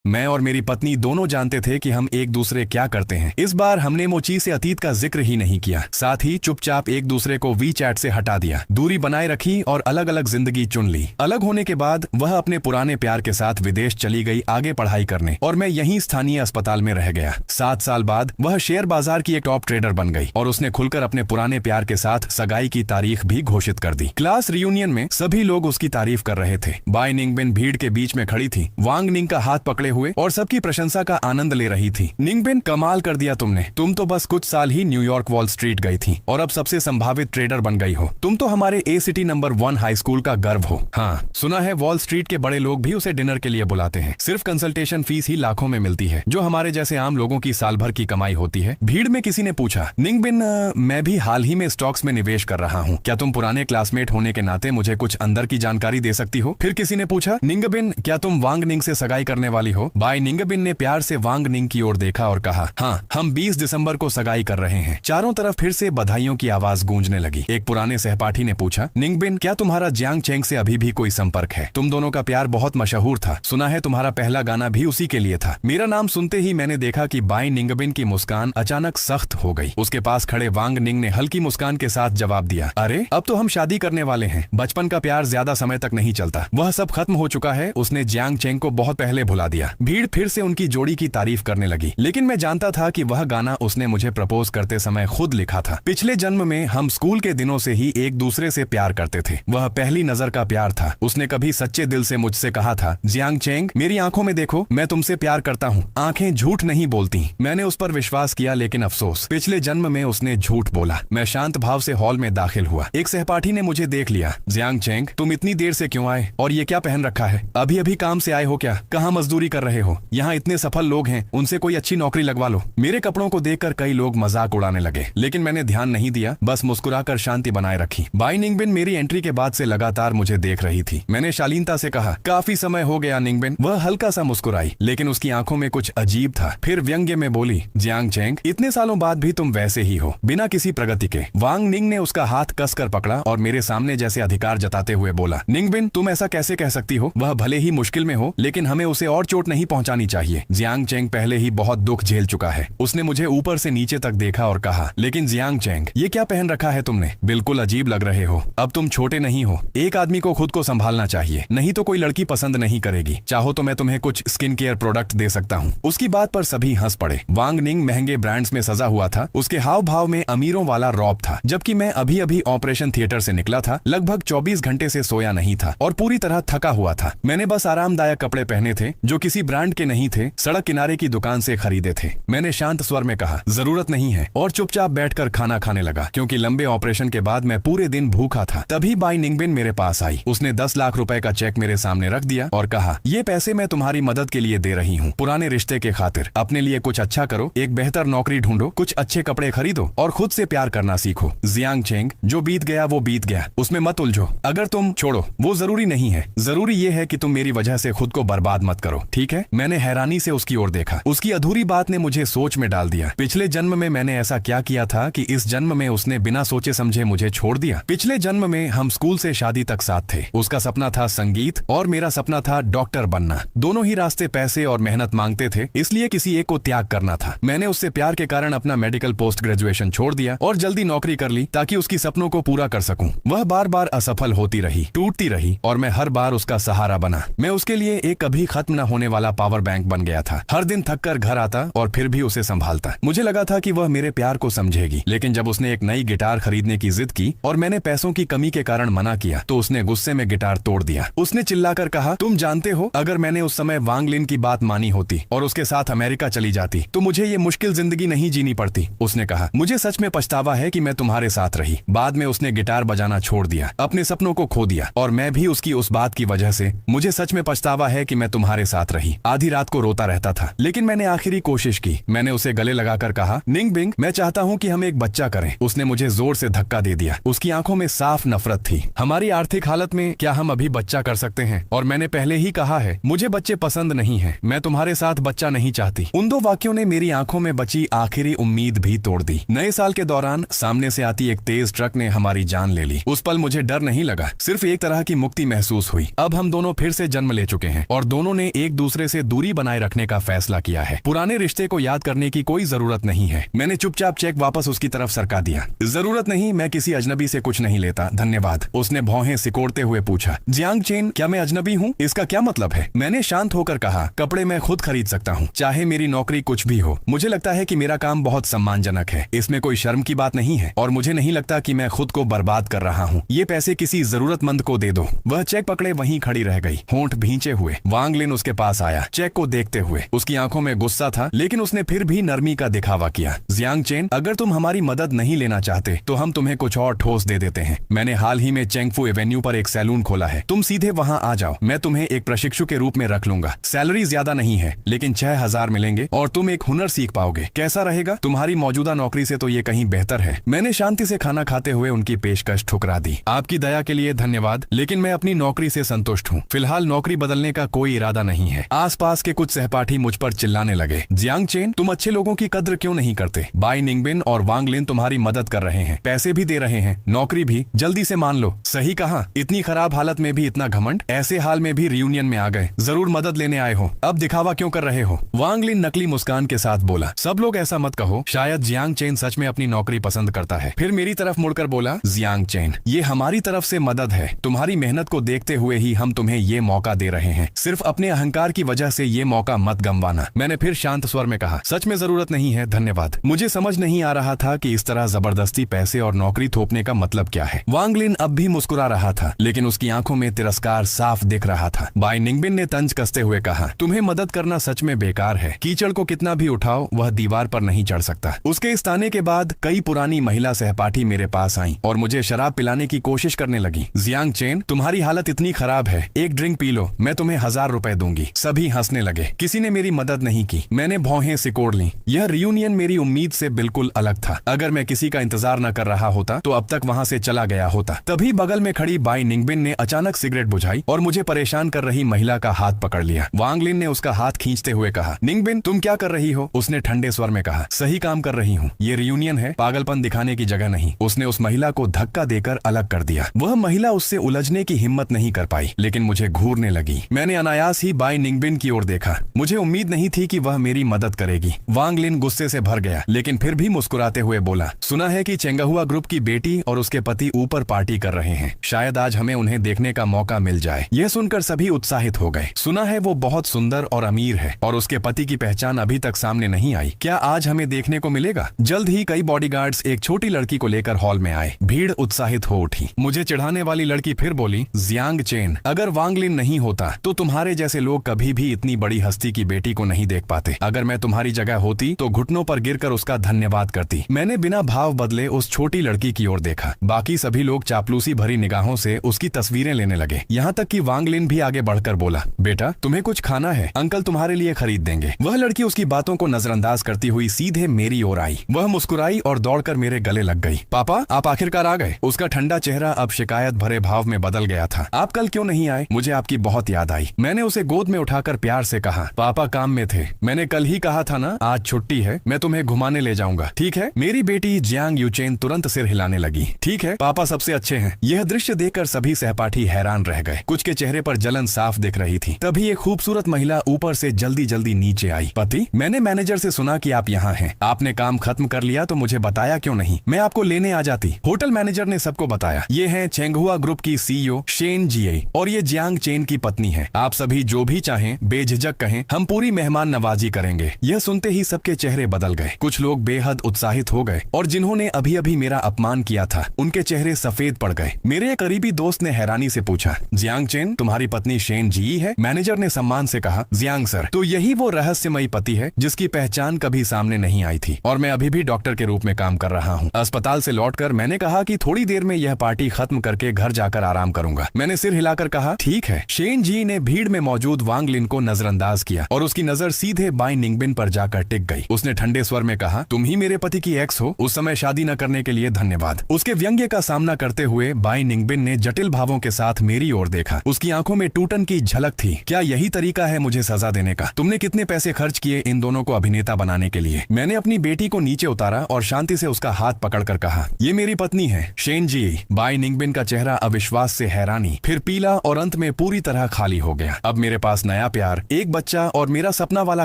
मैं और मेरी पत्नी दोनों जानते थे कि हम एक दूसरे क्या करते हैं। इस बार हमने मोची से अतीत का जिक्र ही नहीं किया, साथ ही चुपचाप एक दूसरे को वी चैट से हटा दिया, दूरी बनाए रखी और अलग अलग जिंदगी चुन ली। अलग होने के बाद वह अपने पुराने प्यार के साथ विदेश चली गई आगे पढ़ाई करने, और मैं यहीं स्थानीय अस्पताल में रह गया। 7 साल बाद वह शेयर बाजार की एक टॉप ट्रेडर बन गई और उसने खुलकर अपने पुराने प्यार के साथ सगाई की तारीख भी घोषित कर दी। क्लास रियूनियन में सभी लोग उसकी तारीफ कर रहे थे। बाई निंगबिन भीड़ के बीच में खड़ी थी, वांग निंग का हाथ पकड़े हुए, और सबकी प्रशंसा का आनंद ले रही थी। निंगबिन, कमाल कर दिया तुमने, तुम तो बस कुछ साल ही न्यूयॉर्क वॉल स्ट्रीट गई थी और अब सबसे संभावित ट्रेडर बन गई हो। तुम तो हमारे ए सिटी नंबर 1 हाई स्कूल का गर्व हो। हाँ, सुना है वॉल स्ट्रीट के बड़े लोग भी उसे डिनर के लिए बुलाते हैं। सिर्फ कंसल्टेशन फीस ही लाखों में मिलती है, जो हमारे जैसे आम लोगों की साल भर की कमाई होती है। भीड़ में किसी ने पूछा, निंगबिन, मैं भी हाल ही में स्टॉक्स में निवेश कर रहा हूँ, क्या तुम पुराने क्लासमेट होने के नाते मुझे कुछ अंदर की जानकारी दे सकती हो? फिर किसी ने पूछा, निंगबिन, क्या तुम वांग निंग से सगाई करने वाली हो? बाई निंगबिन ने प्यार से वांग निंग की ओर देखा और कहा, हाँ, हम 20 दिसंबर को सगाई कर रहे हैं। चारों तरफ फिर से बधाइयों की आवाज गूंजने लगी। एक पुराने सहपाठी ने पूछा, निंगबिन, क्या तुम्हारा जियांग चेंग से अभी भी कोई संपर्क है? तुम दोनों का प्यार बहुत मशहूर था, सुना है तुम्हारा पहला गाना भी उसी के लिए था। मेरा नाम सुनते ही मैंने देखा कि बाई निंगबिन की मुस्कान अचानक सख्त हो गई। उसके पास खड़े वांग निंग ने हल्की मुस्कान के साथ जवाब दिया, अरे अब तो हम शादी करने वाले हैं। बचपन का प्यार ज्यादा समय तक नहीं चलता, वह सब खत्म हो चुका है। उसने जियांग चेंग को बहुत पहले भुला दिया। भीड़ फिर से उनकी जोड़ी की तारीफ करने लगी, लेकिन मैं जानता था कि वह गाना उसने मुझे प्रपोज करते समय खुद लिखा था। पिछले जन्म में हम स्कूल के दिनों से ही एक दूसरे से प्यार करते थे। वह पहली नजर का प्यार था। उसने कभी सच्चे दिल से मुझसे कहा था, जियांग चेंग, मेरी आंखों में देखो, मैं तुमसे प्यार करता हूँ, आंखें झूठ नहीं बोलती। मैंने उस पर विश्वास किया, लेकिन अफसोस, पिछले जन्म में उसने झूठ बोला। मैं शांत भाव से हॉल में दाखिल हुआ। एक सहपाठी ने मुझे देख लिया। जियांग चेंग, तुम इतनी देर से क्यों आए, और ये क्या पहन रखा है? अभी अभी काम से आए हो क्या? कहाँ मजदूरी कर रहे हो? यहाँ इतने सफल लोग हैं, उनसे कोई अच्छी नौकरी लगवा लो। मेरे कपड़ों को देखकर कई लोग मजाक उड़ाने लगे, लेकिन मैंने ध्यान नहीं दिया, बस मुस्कुराकर शांति बनाए रखी। बाई निंगबिन मेरी एंट्री के बाद से लगातार मुझे देख रही थी। मैंने शालीनता से कहा, काफी समय हो गया निंगबिन। वह हल्का सा मुस्कुराई, लेकिन उसकी आंखों में कुछ अजीब था। फिर व्यंग्य में बोली, जियांग चेंग, इतने सालों बाद भी तुम वैसे ही हो, बिना किसी प्रगति के। वांग निंग ने उसका हाथ कसकर पकड़ा और मेरे सामने जैसे अधिकार जताते हुए बोला, निंगबिन, तुम ऐसा कैसे कह सकती हो? वह भले ही मुश्किल में हो, लेकिन हमें उसे और चोट नहीं पहुंचानी चाहिए। जियांग चेंग पहले ही बहुत दुख झेल चुका है। उसने मुझे ऊपर से नीचे तक देखा और कहा, लेकिन जियांग चेंग, ये क्या पहन रखा है तुमने? बिल्कुल अजीब लग रहे हो। अब तुम छोटे नहीं हो, एक आदमी को खुद को संभालना चाहिए, नहीं तो कोई लड़की पसंद नहीं करेगी। चाहो तो मैं तुम्हें कुछ स्किन केयर प्रोडक्ट दे सकता हूँ। उसकी बात पर सभी हंस पड़े। वांग निंग महंगे ब्रांड्स में सजा हुआ था। उसके हाव भाव में अमीरों वाला रौब था, जबकि मैं अभी अभी ऑपरेशन थिएटर से निकला था। लगभग 24 घंटे से सोया नहीं था और पूरी तरह थका हुआ था। मैंने बस आरामदायक कपड़े पहने थे, जो किसी ब्रांड के नहीं थे, सड़क किनारे की दुकान से खरीदे थे। मैंने शांत स्वर में कहा, जरूरत नहीं है, और चुपचाप बैठकर खाना खाने लगा, क्योंकि लंबे ऑपरेशन के बाद मैं पूरे दिन भूखा था। तभी बाई निंगबिन मेरे पास आई। उसने 10 लाख रुपए का चेक मेरे सामने रख दिया और कहा, ये पैसे मैं तुम्हारी मदद के लिए दे रही हूँ, पुराने रिश्ते के खातिर। अपने लिए कुछ अच्छा करो, एक बेहतर नौकरी ढूंढो, कुछ अच्छे कपड़े खरीदो और खुद से प्यार करना सीखो। जियांग चेंग, जो बीत गया वो बीत गया, उसमें मत उलझो। अगर तुम छोड़ो, वो जरूरी नहीं है। जरूरी ये है कि तुम मेरी वजह से खुद को बर्बाद मत करो, ठीक है? मैंने हैरानी से उसकी ओर देखा। उसकी अधूरी बात ने मुझे सोच में डाल दिया। पिछले जन्म में मैंने ऐसा क्या किया था कि इस जन्म में उसने बिना सोचे समझे मुझे छोड़ दिया? पिछले जन्म में हम स्कूल से शादी तक साथ थे। उसका सपना था संगीत और मेरा सपना था डॉक्टर बनना। दोनों ही रास्ते पैसे और मेहनत मांगते थे, इसलिए किसी एक को त्याग करना था। मैंने उससे प्यार के कारण अपना मेडिकल पोस्ट ग्रेजुएशन छोड़ दिया और जल्दी नौकरी कर ली, ताकि उसकी सपनों को पूरा कर सकूं। वह बार बार असफल होती रही, टूटती रही, और मैं हर बार उसका सहारा बना। मैं उसके लिए एक कभी खत्म न होने वाला पावर बैंक बन गया था। हर दिन थक कर घर आता और फिर भी उसे संभालता। मुझे लगा था कि वह मेरे प्यार को समझेगी, लेकिन जब उसने एक नई गिटार खरीदने की जिद की और मैंने पैसों की कमी के कारण मना किया, तो उसने गुस्से में गिटार तोड़ दिया। उसने चिल्लाकर कहा, तुम जानते हो, अगर मैंने उस समय वांग लिन की बात मानी होती और उसके साथ अमेरिका चली जाती, तो मुझे ये मुश्किल जिंदगी नहीं जीनी पड़ती। उसने कहा, मुझे सच में पछतावा है कि मैं तुम्हारे साथ रही। बाद में उसने गिटार बजाना छोड़ दिया, अपने सपनों को खो दिया, और मैं भी उसकी उस बात की वजह से। मुझे सच में पछतावा है कि मैं तुम्हारे साथ रही। आधी रात को रोता रहता था, लेकिन मैंने आखिरी कोशिश की। मैंने उसे गले लगाकर कहा, निंगबिन, मैं चाहता हूँ कि हम एक बच्चा करें। उसने मुझे जोर से धक्का दे दिया। उसकी आंखों में साफ नफरत थी। हमारी आर्थिक हालत में क्या हम अभी बच्चा कर सकते हैं? और मैंने पहले ही कहा है, मुझे बच्चे पसंद नहीं है। मैं तुम्हारे साथ बच्चा नहीं चाहती। उन 2 वाक्यों ने मेरी आंखों में बची आखिरी उम्मीद भी तोड़ दी। नए साल के दौरान सामने से आती एक तेज ट्रक ने हमारी जान ले ली। उस पल मुझे डर नहीं लगा, सिर्फ एक तरह की मुक्ति महसूस हुई। अब हम दोनों फिर से जन्म ले चुके हैं और दोनों ने एक दूसरे दूसरे से दूरी बनाए रखने का फैसला किया है। पुराने रिश्ते को याद करने की कोई जरूरत नहीं है। मैंने चुपचाप चेक वापस उसकी तरफ सरका दिया। जरूरत नहीं, मैं किसी अजनबी से कुछ नहीं लेता, धन्यवाद। उसने भौहें सिकोड़ते हुए पूछा, जियांग चेन, क्या मैं अजनबी हूँ? इसका क्या मतलब है? मैंने शांत होकर कहा, कपड़े मैं खुद खरीद सकता हूँ, चाहे मेरी नौकरी कुछ भी हो। मुझे लगता है कि मेरा काम बहुत सम्मानजनक है, इसमें कोई शर्म की बात नहीं है और मुझे नहीं लगता कि मैं खुद को बर्बाद कर रहा हूँ। ये पैसे किसी जरूरतमंद को दे दो। वह चेक पकड़े वहीं खड़ी रह गई, होंठ भींचे हुए। वांग लिन उसके पास आया, चेक को देखते हुए। उसकी आंखों में गुस्सा था, लेकिन उसने फिर भी नरमी का दिखावा किया। जियांग चेन, अगर तुम हमारी मदद नहीं लेना चाहते तो हम तुम्हें कुछ और ठोस दे देते हैं। मैंने हाल ही में चेंगफू एवेन्यू पर एक सैलून खोला है, तुम सीधे वहाँ आ जाओ। मैं तुम्हें एक प्रशिक्षु के रूप में रख लूंगा। सैलरी ज्यादा नहीं है, लेकिन 6,000 मिलेंगे और तुम एक हुनर सीख पाओगे। कैसा रहेगा? तुम्हारी मौजूदा नौकरी से तो ये कहीं बेहतर है। मैंने शांति से खाना खाते हुए उनकी पेशकश ठुकरा दी। आपकी दया के लिए धन्यवाद, लेकिन मैं अपनी नौकरी से संतुष्ट हूँ। फिलहाल नौकरी बदलने का कोई इरादा नहीं है। आसपास के कुछ सहपाठी मुझ पर चिल्लाने लगे, जियांग चेन, तुम अच्छे लोगों की कद्र क्यों नहीं करते? बाई निंगबिन और वांग लिन तुम्हारी मदद कर रहे हैं, पैसे भी दे रहे हैं, नौकरी भी। जल्दी से मान लो। सही कहा, इतनी खराब हालत में भी इतना घमंड, ऐसे हाल में भी रियूनियन में आ गए। जरूर मदद लेने आए हो, अब दिखावा क्यों कर रहे हो? वांग लिन नकली मुस्कान के साथ बोला, सब लोग ऐसा मत कहो, शायद जियांग चेन सच में अपनी नौकरी पसंद करता है। फिर मेरी तरफ मुड़कर बोला, जियांग चेन, ये हमारी तरफ से मदद है। तुम्हारी मेहनत को देखते हुए ही हम तुम्हें ये मौका दे रहे हैं। सिर्फ अपने अहंकार की वजह से ये मौका मत गंवाना। मैंने फिर शांत स्वर में कहा, सच में जरूरत नहीं है, धन्यवाद। मुझे समझ नहीं आ रहा था कि इस तरह जबरदस्ती पैसे और नौकरी थोपने का मतलब क्या है। वांग लिन अब भी मुस्कुरा रहा था, लेकिन उसकी आंखों में तिरस्कार साफ दिख रहा था। बाई निंगबिन ने तंज कसते हुए कहा, तुम्हें मदद करना सच में बेकार है। कीचड़ को कितना भी उठाओ, वह दीवार पर नहीं चढ़ सकता। उसके इस ताने के बाद कई पुरानी महिला सहपाठी मेरे पास आईं और मुझे शराब पिलाने की कोशिश करने लगी। जियांग चेन, तुम्हारी हालत इतनी खराब है, एक ड्रिंक पी लो, मैं तुम्हें 1,000 रुपए दूंगी। सभी हंसने लगे। किसी ने मेरी मदद नहीं की। मैंने भौहें सिकोड़ ली। यह रियूनियन मेरी उम्मीद से बिल्कुल अलग था। अगर मैं किसी का इंतजार न कर रहा होता तो अब तक वहाँ से चला गया होता। तभी बगल में खड़ी बाई निंगबिन ने अचानक सिगरेट बुझाई और मुझे परेशान कर रही महिला का हाथ पकड़ लिया। वांग लिन ने उसका हाथ खींचते हुए कहा, निंगबिन, तुम क्या कर रही हो? उसने ठंडे स्वर में कहा, सही काम कर रही हूँ, ये रियूनियन है, पागलपन दिखाने की जगह नहीं। उसने उस महिला को धक्का देकर अलग कर दिया। वह महिला उससे उलझने की हिम्मत नहीं कर पाई, लेकिन मुझे घूरने लगी। मैंने अनायास ही बाई निंगबिन की ओर देखा। मुझे उम्मीद नहीं थी कि वह मेरी मदद करेगी। वांग लिन गुस्से से भर गया, लेकिन फिर भी मुस्कुराते हुए बोला, सुना है कि चेंगहुआ ग्रुप की बेटी और उसके पति ऊपर पार्टी कर रहे हैं, शायद आज हमें उन्हें देखने का मौका मिल जाए। यह सुनकर सभी उत्साहित हो गए। सुना है वो बहुत सुंदर और अमीर है और उसके पति की पहचान अभी तक सामने नहीं आई। क्या आज हमें देखने को मिलेगा? जल्द ही कई बॉडीगार्ड्स एक छोटी लड़की को लेकर हॉल में आए। भीड़ उत्साहित हो उठी। मुझे चिढ़ाने वाली लड़की फिर बोली, जियांग चेन, अगर वांग लिन नहीं होता तो तुम्हारे जैसे लोग कभी भी इतनी बड़ी हस्ती की बेटी को नहीं देख पाते। अगर मैं तुम्हारी जगह होती तो घुटनों पर गिरकर उसका धन्यवाद करती। मैंने बिना भाव बदले उस छोटी लड़की की ओर देखा। बाकी सभी लोग चापलूसी भरी निगाहों से उसकी तस्वीरें लेने लगे। यहाँ तक कि वांग लिन भी आगे बढ़कर बोला, बेटा, तुम्हें कुछ खाना है, अंकल तुम्हारे लिए खरीद देंगे। वह लड़की उसकी बातों को नजरअंदाज करती हुई सीधे मेरी ओर आई। वह मुस्कुराई और दौड़कर मेरे गले लग गई। पापा, आप आखिरकार आ गए। उसका ठंडा चेहरा अब शिकायत भरे भाव में बदल गया था। आप कल क्यों नहीं आए? मुझे आपकी बहुत याद आई। मैंने उसे गोद में उठाकर प्यार से कहा, पापा काम में थे। मैंने कल ही कहा था ना, आज छुट्टी है, मैं तुम्हें घुमाने ले जाऊंगा, ठीक है? मेरी बेटी जियांग यूचेन तुरंत सिर हिलाने लगी। ठीक है, पापा सबसे अच्छे हैं। यह दृश्य देखकर सभी सहपाठी हैरान रह गए। कुछ के चेहरे पर जलन साफ दिख रही थी। तभी एक खूबसूरत महिला ऊपर से जल्दी जल्दी नीचे आई। पति, मैंने मैनेजर से सुना कि आप यहाँ हैं। आपने काम खत्म कर लिया तो मुझे बताया क्यों नहीं? मैं आपको लेने आ जाती। होटल मैनेजर ने सबको बताया, ये है चेंगहुआ ग्रुप की सीईओ शेन जिये और ये जियांग चेन की पत्नी है। आप सभी जो भी चाहें बेझिझक कहें, हम पूरी मेहमान नवाजी करेंगे। यह सुनते ही सबके चेहरे बदल गए। कुछ लोग बेहद उत्साहित हो गए और जिन्होंने अभी अभी मेरा अपमान किया था उनके चेहरे सफेद पड़ गए। मेरे एक करीबी दोस्त ने हैरानी से पूछा, जियांग चेन, तुम्हारी पत्नी शेन जी है? मैनेजर ने सम्मान से कहा, जियांग सर, तो यही वो रहस्यमयी पति है जिसकी पहचान कभी सामने नहीं आई थी और मैं अभी भी डॉक्टर के रूप में काम कर रहा हूँ। अस्पताल से लौटकर मैंने कहा कि थोड़ी देर में यह पार्टी खत्म करके घर जाकर आराम करूंगा। मैंने सिर हिलाकर कहा, ठीक है। शेन जी ने भीड़ में मौजूद वांग लिन को नजरअंदाज किया और उसकी नजर सीधे बाई निंगबिन पर जाकर टिक गई। उसने ठंडे स्वर में कहा, तुम ही मेरे पति की एक्स हो, उस समय शादी न करने के लिए धन्यवाद। उसके व्यंग्य का सामना करते हुए बाई निंगबिन ने जटिल भावों के साथ मेरी ओर देखा। उसकी आंखों में टूटन की झलक थी। क्या यही तरीका है मुझे सजा देने का? तुमने कितने पैसे खर्च किए इन दोनों को अभिनेता बनाने के लिए? मैंने अपनी बेटी को नीचे उतारा और शांति से उसका हाथ पकड़कर कहा, ये मेरी पत्नी है, शेन जी। बाई निंगबिन का चेहरा अविश्वास से हैरानी, फिर पीला और अंत में पूरी तरह खाली हो गया। अब मेरे पास नया नया प्यार, एक बच्चा और मेरा सपना वाला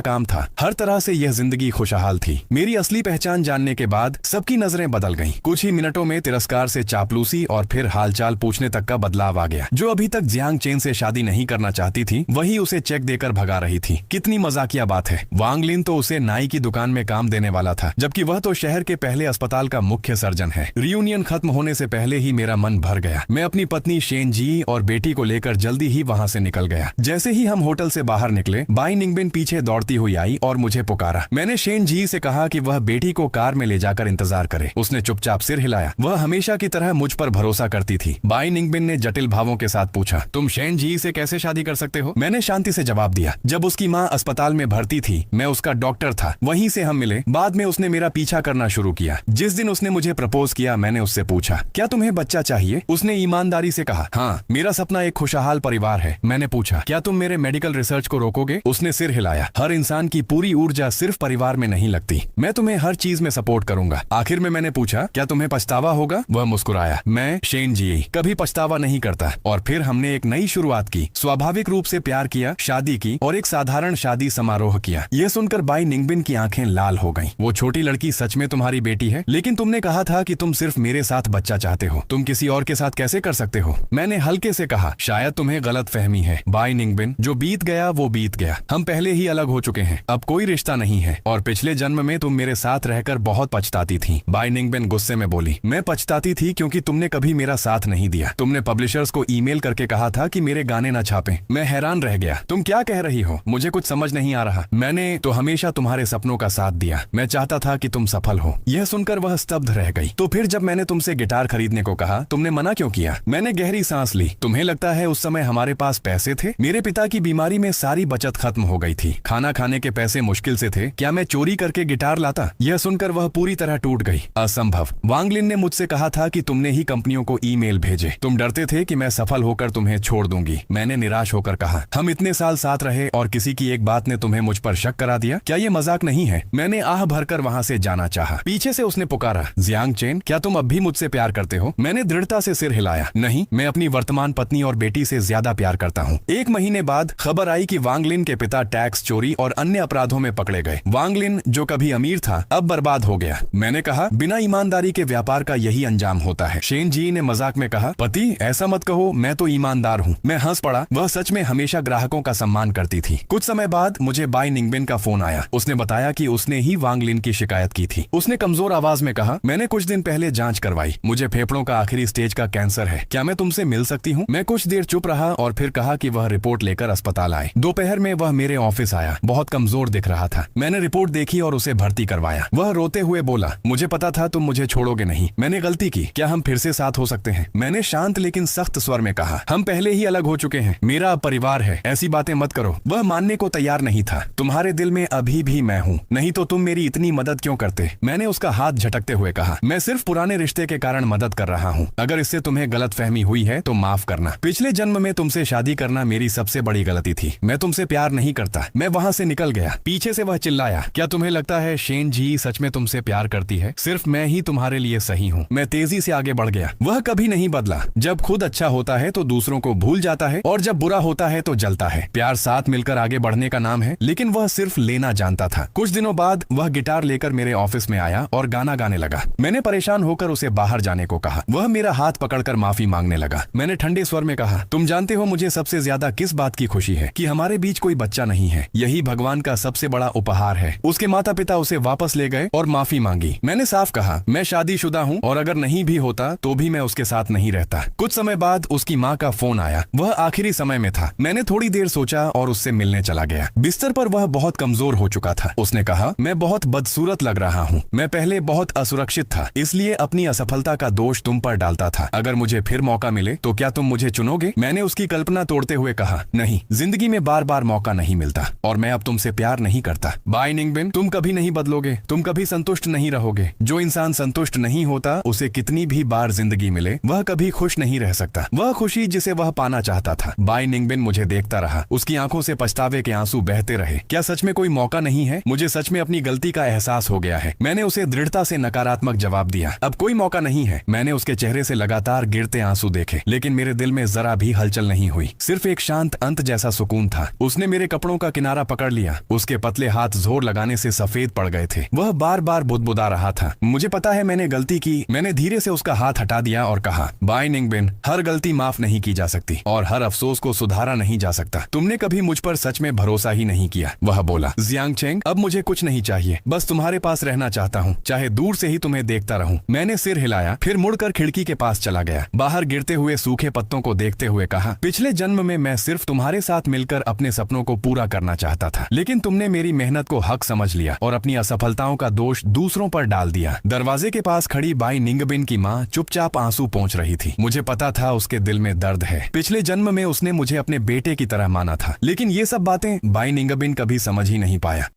काम था। हर तरह से यह जिंदगी खुशहाल थी। मेरी असली पहचान जानने के बाद सबकी नजरें बदल गईं। कुछ ही मिनटों में तिरस्कार से चापलूसी और फिर हालचाल पूछने तक का बदलाव आ गया। जो अभी तक जियांग चेन से शादी नहीं करना चाहती थी, वही उसे चेक देकर भगा रही थी। कितनी मजाकिया बात है। वांग लिन तो उसे नाई की दुकान में काम देने वाला था, जबकि वह तो शहर के पहले अस्पताल का मुख्य सर्जन है। रियूनियन खत्म होने से पहले ही मेरा मन भर गया। मैं अपनी पत्नी शेन जी और बेटी को लेकर जल्दी ही वहां से निकल गया। जैसे ही हम होटल से बाहर निकले, बाई निंगबिन पीछे दौड़ती हुई आई और मुझे पुकारा। मैंने शेन जी से कहा कि वह बेटी को कार में ले जाकर इंतजार करे। उसने चुपचाप सिर हिलाया। वह हमेशा की तरह मुझ पर भरोसा करती थी। बाई निंगबिन ने जटिल भावों के साथ पूछा, तुम शेन जी से कैसे शादी कर सकते हो? मैंने शांति से जवाब दिया, जब उसकी माँ अस्पताल में भर्ती थी, मैं उसका डॉक्टर था। वहीं से हम मिले। बाद में उसने मेरा पीछा करना शुरू किया। जिस दिन उसने मुझे प्रपोज किया, मैंने उससे पूछा, क्या तुम्हें बच्चा चाहिए? उसने ईमानदारी से कहा, हाँ, मेरा सपना एक खुशहाल परिवार है। मैंने पूछा, क्या तुम मेरे मेडिकल रिसर्च को रोकोगे? उसने सिर हिलाया। हर इंसान की पूरी ऊर्जा सिर्फ परिवार में नहीं लगती। मैं तुम्हें हर चीज में सपोर्ट करूंगा। आखिर में मैंने पूछा, क्या तुम्हें पछतावा होगा? वह मुस्कुराया। मैं शेन जी कभी पछतावा नहीं करता। और फिर हमने एक नई शुरुआत की। स्वाभाविक रूप से प्यार किया, शादी की और एक साधारण शादी समारोह किया। यह सुनकर बाई निंगबिन की आंखें लाल हो गईं। वो छोटी लड़की सच में तुम्हारी बेटी है? लेकिन तुमने कहा था कि तुम सिर्फ मेरे साथ बच्चा चाहते हो। तुम किसी और के साथ कैसे कर सकते हो? मैंने हल्के से कहा, शायद तुम्हें गलत फहमी है बाई निंगबिन। जो बीत गया वो बीत गया। हम पहले ही अलग हो चुके हैं। अब कोई रिश्ता नहीं है। और पिछले जन्म में तुम मेरे साथ रहकर बहुत पछताती थी। बाई निंगबिन गुस्से में बोली। मैं पछताती थी क्योंकि तुमने कभी मेरा साथ नहीं दिया। तुमने पब्लिशर्स को ईमेल करके कहा था कि मेरे गाने न छापें। मैं हैरान रह गया। तुम क्या कह रही हो? मुझे कुछ समझ नहीं आ रहा। मैंने तो हमेशा तुम्हारे सपनों का साथ दिया। मैं चाहता था कि तुम सफल हो। यह सुनकर वह स्तब्ध रह गई। तो फिर जब मैंने तुमसे गिटार खरीदने को कहा, तुमने मना क्यों किया? मैंने गहरी सांस ली। तुम्हें लगता है उस समय हमारे पास पैसे थे? मेरे पिता की बीमारी में सारी बचत खत्म हो गई थी। खाना खाने के पैसे मुश्किल से थे। क्या मैं चोरी करके गिटार लाता? यह सुनकर वह पूरी तरह टूट गई। असंभव। वांग लिन ने मुझसे कहा था कि तुमने ही कंपनियों को ईमेल भेजे। तुम डरते थे कि मैं सफल होकर तुम्हें छोड़ दूंगी। मैंने निराश होकर कहा, हम इतने साल साथ रहे और किसी की एक बात ने तुम्हें मुझ पर शक करा दिया? क्या ये मजाक नहीं है? मैंने आह भरकर वहां से जाना चाहा। पीछे से उसने पुकारा, जियांग चेन, क्या तुम अब भी मुझसे प्यार करते हो? मैंने दृढ़ता से सिर हिलाया। नहीं, मैं अपनी वर्तमान पत्नी और बेटी से ज्यादा प्यार करता हूँ। एक महीने बाद खबर आई कि वांग लिन के पिता टैक्स चोरी और अन्य अपराधों में पकड़े गए। वांग लिन, जो कभी अमीर था, अब बर्बाद हो गया। मैंने कहा, बिना ईमानदारी के व्यापार का यही अंजाम होता है। शेन जी ने मजाक में कहा, पति, ऐसा मत कहो, मैं तो ईमानदार हूँ। मैं हंस पड़ा। वह सच में हमेशा ग्राहकों का सम्मान करती थी। कुछ समय बाद मुझे बाई निंगबिन का फोन आया। उसने बताया कि उसने ही वांग लिन की शिकायत की थी। उसने कमजोर आवाज में कहा, मैंने कुछ दिन पहले जांच करवाई। मुझे फेफड़ों का आखिरी स्टेज का कैंसर है। क्या मैं तुमसे मिल सकती हूँ? मैं कुछ देर चुप रहा और फिर कहा कि वह रिपोर्ट लेकर अस्पताल आए। दोपहर में वह मेरे ऑफिस आया। बहुत कमजोर दिख रहा था। मैंने रिपोर्ट देखी और उसे भर्ती करवाया। वह रोते हुए बोला, मुझे पता था तुम मुझे छोड़ोगे नहीं। मैंने गलती की। क्या हम फिर से साथ हो सकते हैं? मैंने शांत लेकिन सख्त स्वर में कहा, हम पहले ही अलग हो चुके हैं। मेरा परिवार है। ऐसी बातें मत करो। वह मानने को तैयार नहीं था। तुम्हारे दिल में अभी भी मैं हूँ। नहीं तो तुम मेरी इतनी मदद क्यों करते? मैंने उसका हाथ झटकते हुए कहा, मैं सिर्फ पुराने रिश्ते के कारण मदद कर रहा हूँ। अगर इससे तुम्हें गलतफहमी हुई है तो माफ करना। पिछले जन्म में तुमसे शादी करना मेरी सबसे बड़ी गलती थी। मैं तुमसे प्यार नहीं करता। मैं वहाँ से निकल गया। पीछे से वह चिल्लाया, क्या तुम्हें लगता है शेन जी सच में तुमसे प्यार करती है? सिर्फ मैं ही तुम्हारे लिए सही हूँ। मैं तेजी से आगे बढ़ गया। वह कभी नहीं बदला। जब खुद अच्छा होता है तो दूसरों को भूल जाता है और जब बुरा होता है तो जलता है। प्यार साथ मिलकर आगे बढ़ने का नाम है, लेकिन वह सिर्फ लेना जानता था। कुछ दिनों बाद वह गिटार लेकर मेरे ऑफिस में आया और गाना गाने लगा। मैंने परेशान होकर उसे बाहर जाने को कहा। वह मेरा हाथ पकड़कर माफी मांगने लगा। मैंने ठंडे स्वर में कहा, तुम जानते हो मुझे सबसे ज्यादा किस बात की खुशी है? कि हमारे बीच कोई बच्चा नहीं है। यही भगवान का सबसे बड़ा उपहार है। उसके माता पिता उसे वापस ले गए और माफी मांगी। मैंने साफ कहा, मैं शादीशुदा हूँ और अगर नहीं भी होता तो भी मैं उसके साथ नहीं रहता। कुछ समय बाद उसकी माँ का फोन आया। वह आखिरी समय में था। मैंने थोड़ी देर सोचा और उससे मिलने चला गया। बिस्तर पर वह बहुत कमजोर हो चुका था। उसने कहा, मैं बहुत बदसूरत लग रहा हूँ। मैं पहले बहुत असुरक्षित था, इसलिए अपनी असफलता का दोष तुम पर डालता था। अगर मुझे फिर मौका मिले तो क्या तुम मुझे चुनोगे? मैंने उसकी कल्पना तोड़ते हुए कहा, नहीं, जिंदगी में बार बार मौका नहीं मिलता और मैं अब तुमसे प्यार नहीं करता। बाई निंगबिन, तुम कभी नहीं बदलोगे। तुम कभी संतुष्ट नहीं रहोगे। जो इंसान संतुष्ट नहीं होता, उसे कितनी भी बार जिंदगी मिले, वह कभी खुश नहीं रह सकता। वह खुशी जिसे वह पाना चाहता था। बाई निंगबिन मुझे देखता रहा। उसकी आंखों से पछतावे के आंसू बहते रहे। क्या सच में कोई मौका नहीं है? मुझे सच में अपनी गलती का एहसास हो गया है। मैंने उसे दृढ़ता से नकारात्मक जवाब दिया। अब कोई मौका नहीं है। मैंने उसके चेहरे से लगातार गिरते आंसू देखे, लेकिन मेरे दिल में जरा भी हलचल नहीं हुई। सिर्फ एक शांत अंत जैसा सुकून था। उसने मेरे कपड़ों का किनारा पकड़ लिया। उसके पतले हाथ जोर लगाने से सफेद पड़ गए थे। वह बार बार बुदबुदा रहा था। मुझे पता है मैंने गलती की। मैंने धीरे से उसका हाथ हटा दिया और कहा, बाय निंगबिन, हर गलती माफ नहीं की जा सकती और हर अफसोस को सुधारा नहीं जा सकता। तुमने कभी मुझ पर सच में भरोसा ही नहीं किया। वह बोला, जियांग चेंग, अब मुझे कुछ नहीं चाहिए, बस तुम्हारे पास रहना चाहता हूँ, चाहे दूर से ही तुम्हें देखता रहूं। मैंने सिर हिलाया, फिर मुड़कर खिड़की के पास चला गया। बाहर गिरते हुए सूखे पत्तों को देखते हुए कहा, पिछले जन्म में मैं सिर्फ तुम्हारे साथ मिलकर अपने सपनों को पूरा करना चाहता था, लेकिन तुमने मेरी मेहनत को हक समझ लिया और अपनी असफलताओं का दोष दूसरों पर डाल दिया। दरवाजे के पास खड़ी बाई निंगबिन की माँ चुपचाप आंसू पोंछ रही थी। मुझे पता था उसके दिल में दर्द है। पिछले जन्म में उसने मुझे अपने बेटे की तरह माना था, लेकिन ये सब बातें बाई निंगबिन कभी समझ ही नहीं पाया।